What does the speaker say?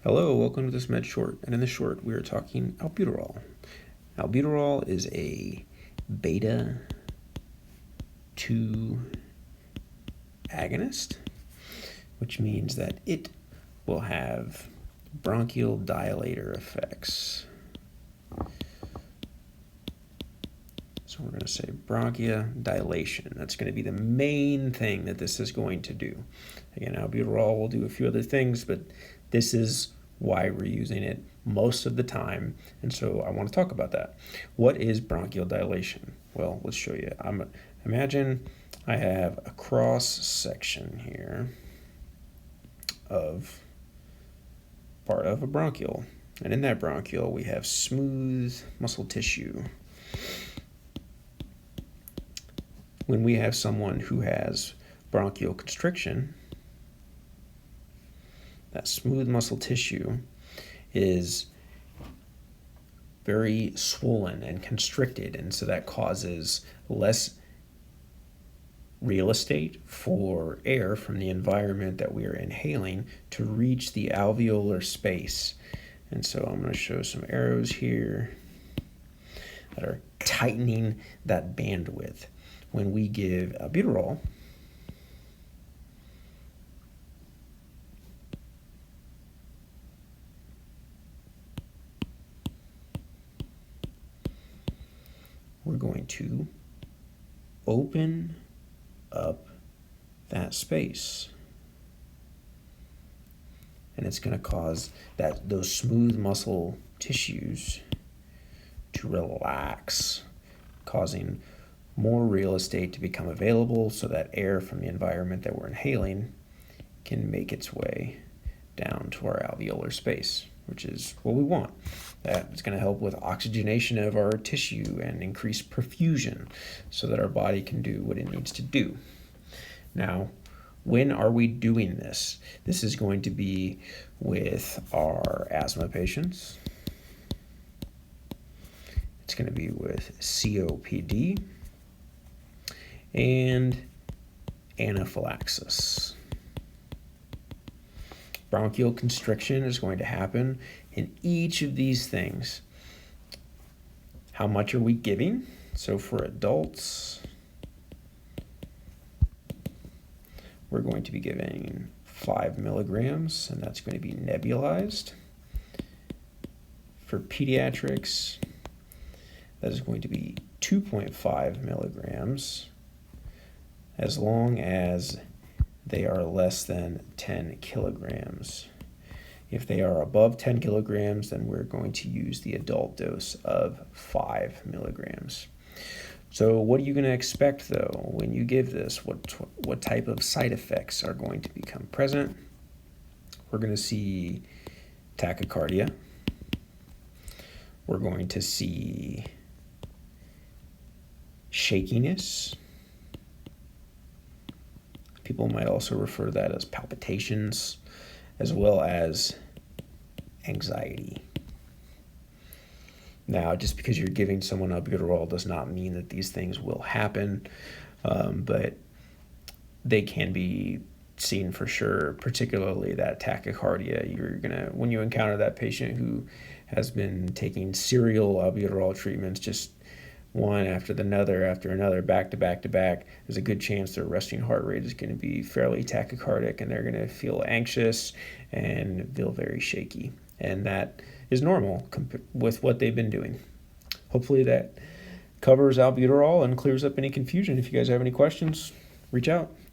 Hello, welcome to this med short, and in this short we are talking albuterol. Albuterol is a beta 2 agonist, which means that it will have bronchial dilator effects. So we're going to say bronchodilation. That's going to be the main thing that this is going to do. Again, albuterol will do a few other things, but this is why we're using it most of the time, and so I want to talk about that. What is bronchial dilation? Well, let's show you. Imagine I have a cross section here of part of a bronchiole, and in that bronchiole we have smooth muscle tissue. When we have someone who has bronchial constriction, that smooth muscle tissue is very swollen and constricted, and so that causes less real estate for air from the environment that we are inhaling to reach the alveolar space. And so I'm going to show some arrows here that are tightening that bandwidth. When we give albuterol, we're going to open up that space, and it's going to cause those smooth muscle tissues to relax, causing more real estate to become available so that air from the environment that we're inhaling can make its way down to our alveolar space, which is what we want. It's going to help with oxygenation of our tissue and increase perfusion so that our body can do what it needs to do. Now, when are we doing this? This is going to be with our asthma patients. It's going to be with COPD and anaphylaxis. Bronchial constriction is going to happen in each of these things. How much are we giving? So for adults, we're going to be giving 5 milligrams, and that's going to be nebulized. For pediatrics, that is going to be 2.5 milligrams, as long as they are less than 10 kilograms. If they are above 10 kilograms, then we're going to use the adult dose of 5 milligrams. So what are you going to expect, though, when you give this? What type of side effects are going to become present? We're going to see tachycardia. We're going to see shakiness. People might also refer to that as palpitations, as well as anxiety. Now, just because you're giving someone albuterol does not mean that these things will happen, but they can be seen for sure, particularly that tachycardia. When you encounter that patient who has been taking serial albuterol treatments, just one after another, back to back, there's a good chance their resting heart rate is going to be fairly tachycardic, and they're going to feel anxious and feel very shaky. And that is normal with what they've been doing. Hopefully that covers albuterol and clears up any confusion. If you guys have any questions, reach out. Thank you.